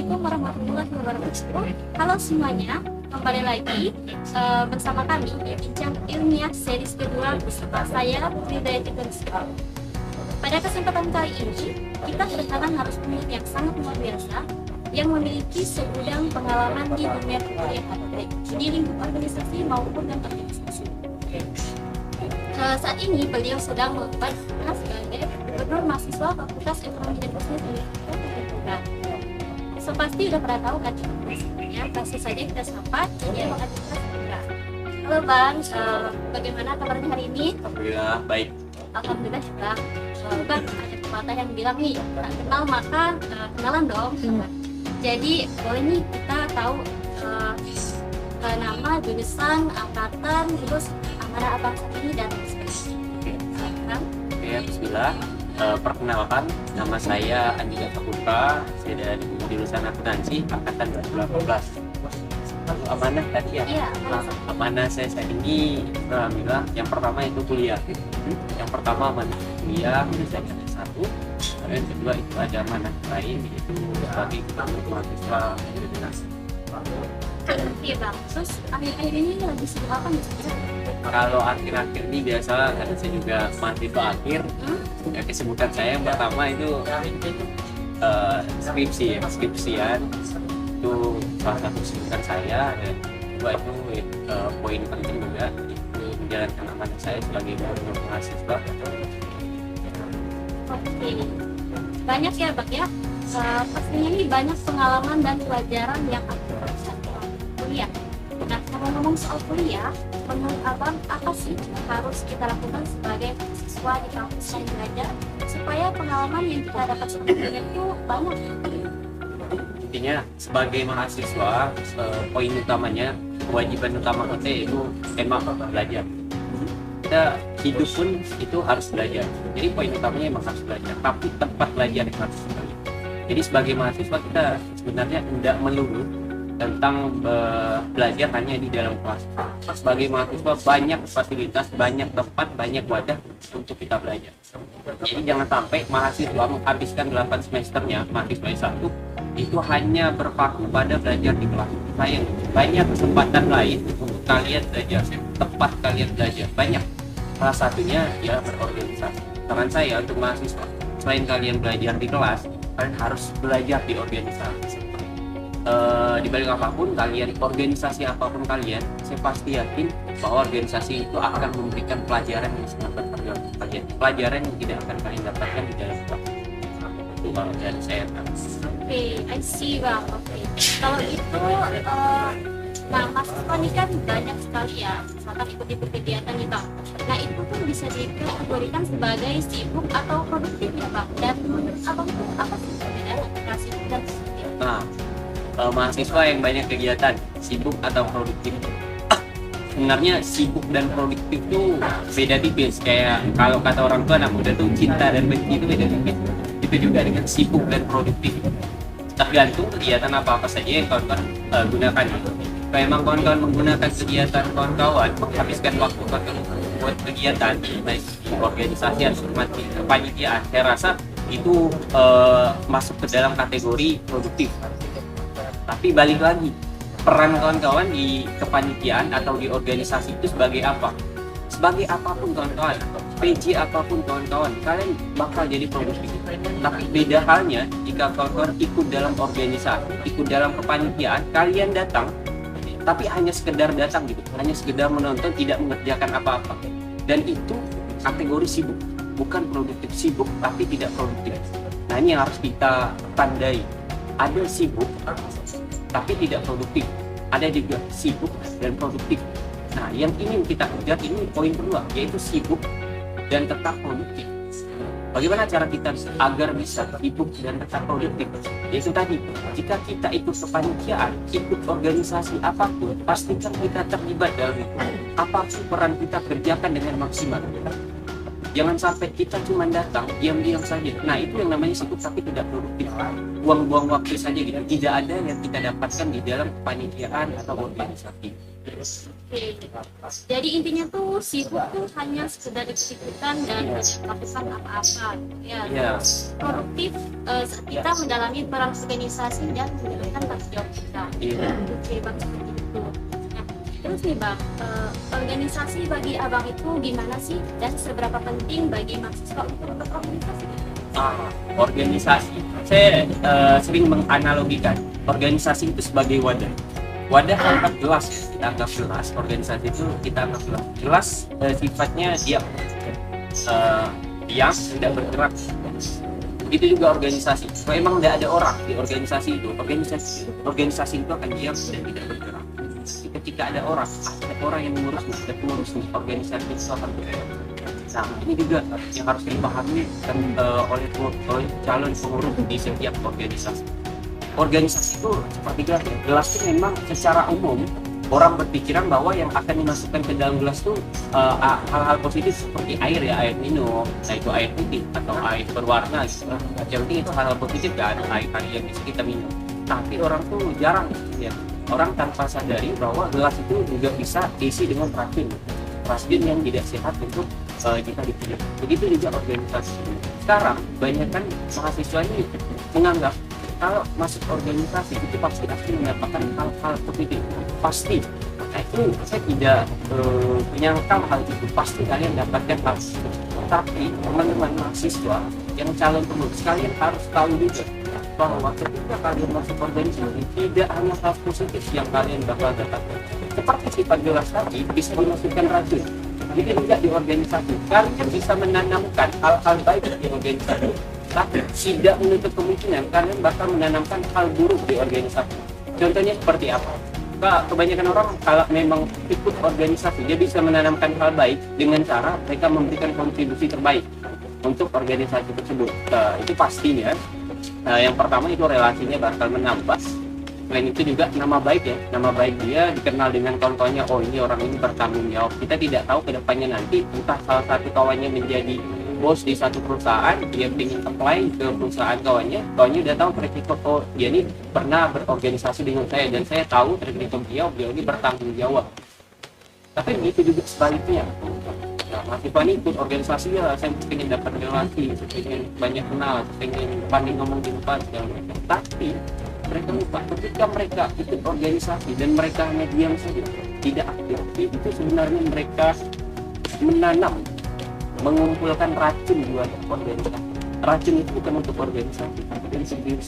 Assalamualaikum warahmatullahi wabarakatuh. Halo semuanya, kembali lagi bersama kami di Bincang Ilmiah series kedua bersama saya Putri Dayati Rizky. Pada kesempatan kali ini, kita kedatangan narasumber yang sangat luar biasa yang memiliki segudang pengalaman di dunia perkuliahan, baik di lingkup organisasi maupun dan organisasi. Saat ini beliau sedang melakukan tugas sebagai gubernur mahasiswa Fakultas Ekonomi dan Bisnis Universitas Indonesia. So pasti udah pernah tahu kan ya, langsung saja kita sapa dia Bang Aditya Putra. Halo Bang, bagaimana kabarnya hari ini? Alhamdulillah baik. Alhamdulillah juga. Bang, ada pepatah yang bilang nih, tak kenal maka kenalan dong. Jadi boleh nih kita tahu nama, jurusan, angkatan, terus amanah abang saat ini dan sebagainya. Oke, bismillah. Perkenalkan, nama saya Andika Putra. Saya dari jurusan akuntansi angkatan 2018. Amanah tadi ya? Iya, amanah saya saat ini, alhamdulillah. Yang pertama itu kuliah. Yang pertama amanah kuliah, menyelesaikan S1. Dan yang kedua itu ada amanah lain, yaitu sebagai gubernur mahasiswa universitas. Iya Bang, terus akhir-akhir ini lagi sibuk apa nih? Kalau akhir-akhir ini biasa karena saya juga mahasiswa akhir, ya, kesibukan saya yang pertama itu skripsian itu salah satu kesibukan saya, dan kedua itu poin penting juga itu menjalankan amanah saya sebagai gubernur mahasiswa. Oke, banyak ya Bang ya. Pastinya ini banyak pengalaman dan pelajaran yang aku dapat kuliah. Nah, ngomong-ngomong soal kuliah, menurut Abang apa sih yang harus kita lakukan sebagai mahasiswa di kampus yang belajar supaya pengalaman yang kita dapat sebelumnya itu banyak? Intinya sebagai mahasiswa, poin utamanya, kewajiban utama kita itu emang belajar. Kita hidup pun itu harus belajar. Jadi poin utamanya emang harus belajar, tapi tempat belajar yang harus belajar. Jadi sebagai mahasiswa kita sebenarnya tidak melulu tentang belajar hanya di dalam kelas. Sebagai mahasiswa banyak fasilitas, banyak tempat, banyak wadah untuk kita belajar. Jadi jangan sampai mahasiswa menghabiskan 8 semesternya mahasiswa S1 itu hanya berpaku pada belajar di kelas. Sayang, banyak kesempatan lain untuk kalian belajar, tempat kalian belajar banyak. Salah satunya ya berorganisasi. Saran saya untuk mahasiswa, selain kalian belajar di kelas, kalian harus belajar di organisasi. Di balik apapun kalian, organisasi apapun kalian, saya pasti yakin bahwa organisasi itu akan memberikan pelajaran yang sangat berharga untuk kalian, pelajaran yang tidak akan kalian dapatkan di dalam kelas. Itu kalau dari saya. Oke, I see Bang. Oke, kalau itu nah mahasiswa ini kan banyak sekali ya, misalkan ikut-ikut kegiatan nih Bang. Nah itu pun bisa dikategorikan sebagai sibuk atau produktif ya Bang. Dan menurut Abang itu apa sih perbedaan antara sibuk dan produktif? Nah, mahasiswa yang banyak kegiatan, sibuk atau produktif? Sebenarnya sibuk dan produktif itu beda tipis. Kayak kalau kata orang tua anak muda tuh cinta dan benci itu beda tipis. Itu juga dengan sibuk dan produktif. Tergantung kegiatan apa-apa saja yang kawan-kawan gunakan. Kalau emang kawan-kawan menggunakan kegiatan kawan-kawan, menghabiskan waktu kawan-kawan buat kegiatan, baik di organisasi atau kepanitiaan, saya rasa itu masuk ke dalam kategori produktif. Tapi balik lagi, peran kawan-kawan di kepanitiaan atau di organisasi itu sebagai apa? Sebagai apapun kawan-kawan, PJ apapun kawan-kawan, kalian bakal jadi produktif. Tapi beda halnya jika kawan-kawan ikut dalam organisasi, ikut dalam kepanitiaan, kalian datang, tapi hanya sekedar datang gitu, hanya sekedar menonton, tidak mengerjakan apa-apa. Dan itu kategori sibuk, bukan produktif. Sibuk tapi tidak produktif. Nah ini yang harus kita tandai. Ada sibuk tapi tidak produktif, ada juga sibuk dan produktif. Nah yang ingin kita kejar ini poin kedua, yaitu sibuk dan tetap produktif. Bagaimana cara kita agar bisa sibuk dan tetap produktif? Yaitu tadi, jika kita ikut kepanitiaan, ikut organisasi apapun, pastikan kita terlibat dalam itu. Apapun peran kita kerjakan dengan maksimal. Jangan sampai kita cuma datang, diam-diam saja. Nah itu yang namanya sibuk tapi tidak produktif. Buang-buang waktu saja gitu. Tidak ada yang kita dapatkan di dalam kepanitiaan atau organisasi. Oke. Jadi intinya tuh sibuk tuh hanya sekedar ikut-ikutan dan tidak melakukan apa-apa. Ya. Iya. Produktif saat kita mendalami peran organisasi dan menjalankan tanggung jawab kita. Iya. Oke bang, seperti itu. Nah, terus nih bang, organisasi bagi abang itu gimana sih dan seberapa penting bagi mahasiswa untuk berorganisasi? Organisasi. Saya sering menganalogikan organisasi itu sebagai wadah. Wadah anggap gelas, kita anggap gelas. Organisasi itu kita anggap gelas. Gelas sifatnya diam, diam, tidak bergerak. Begitu juga organisasi. Kalau emang tidak ada orang di organisasi itu, organisasi itu akan diam dan tidak bergerak. Tapi ketika ada orang yang mengurusnya, ada pengurusnya, organisasi itu akan bergerak. Nah, ini juga yang harus dipahami oleh calon pengurus di setiap organisasi. Organisasi itu seperti gelas ya. Gelas itu memang secara umum orang berpikiran bahwa yang akan dimasukkan ke dalam gelas itu hal-hal positif seperti air ya, air minum, nah itu air putih atau air berwarna gitu. Yang penting itu hal-hal positif kan, air yang bisa kita minum. Tapi orang tuh jarang ya. Orang tanpa sadari bahwa gelas itu juga bisa diisi dengan racun yang tidak sehat untuk kita dipilih. Begitu juga organisasi. Sekarang banyak kan mahasiswa ini menganggap kalau masuk organisasi itu pasti akan mendapatkan hal-hal positif, pasti. Nah itu saya tidak menyangkal hal itu, pasti kalian dapatkan hal itu. Tapi teman-teman mahasiswa yang calon pengurus, kalian harus tahu juga bahwa ketika kalian masuk organisasi tidak hanya hal positif yang kalian bakal dapatkan. Seperti sifat gelas tadi bisa memasukkan racun. Jadi tidak di organisasi, kalian bisa menanamkan hal-hal baik di organisasi. Tapi tidak menutup kemungkinan kalian bakal menanamkan hal buruk di organisasi. Contohnya seperti apa? Kebanyakan orang kalau memang ikut organisasi, dia bisa menanamkan hal baik dengan cara mereka memberikan kontribusi terbaik untuk organisasi tersebut. Itu pastinya. Yang pertama itu relasinya bakal menambah. Selain itu juga nama baik ya, nama baik dia dikenal dengan kawan-kawannya. Oh ini orang ini bertanggung jawab. Kita tidak tahu kedepannya nanti entah salah satu kawannya menjadi bos di satu perusahaan, dia ingin apply ke perusahaan kawannya udah tahu track record, oh dia ini pernah berorganisasi dengan saya dan saya tahu track record dia ini bertanggung jawab. Tapi begitu juga sebaliknya. Nah, mahasiswa ini ikut organisasi ya, saya ingin dapat relasi, saya ingin banyak kenal, saya ingin pandai ngomong di depan segala macam. Tapi mereka lupa ketika mereka ikut organisasi dan mereka hanya diam saja, tidak aktif, itu sebenarnya mereka mengumpulkan racun buat organisasi. Racun itu bukan untuk organisasi, tapi dari sendiri.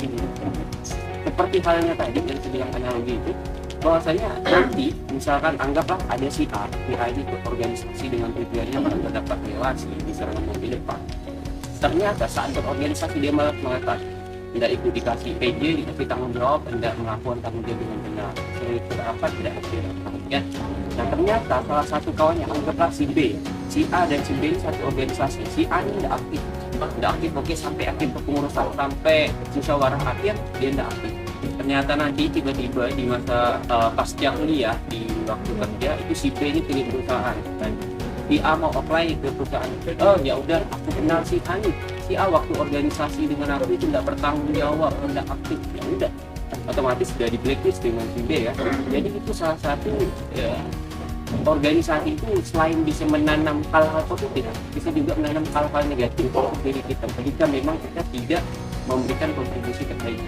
Seperti halnya tadi yang saya bilang analogi itu, bahwasanya nanti misalkan anggaplah ada si A ini ikut organisasi dengan tujuannya mereka dapat relasi, bisa ngomong di depan. Ternyata saat berorganisasi dia malah mengatakan tidak ikut dikasih PJ, dikasih tanggung jawab, tidak melakukan tanggung jawab dengan benar. Itu apa tidak aktif ya. Nah ternyata salah satu kawannya anggaplah si B, si A dan si B ini satu organisasi. Si A ini tidak aktif, oke sampai akhir kepengurusan, sampai musyawarah akhir dia tidak aktif. Ternyata nanti tiba-tiba di masa pasca kuliah di waktu kerja itu si B ini pilih perusahaan dan si A mau apply ke perusahaan. Oh ya udah, aku kenal si A nih. Si A waktu organisasi dengan aku itu tidak bertanggung jawab, tidak aktif. Ya udah, otomatis sudah di blacklist dengan si B ya. Jadi itu salah satu ya, organisasi itu selain bisa menanam hal-hal positif, bisa juga menanam hal-hal negatif untuk diri kita. Jika memang kita tidak memberikan kontribusi terbaik.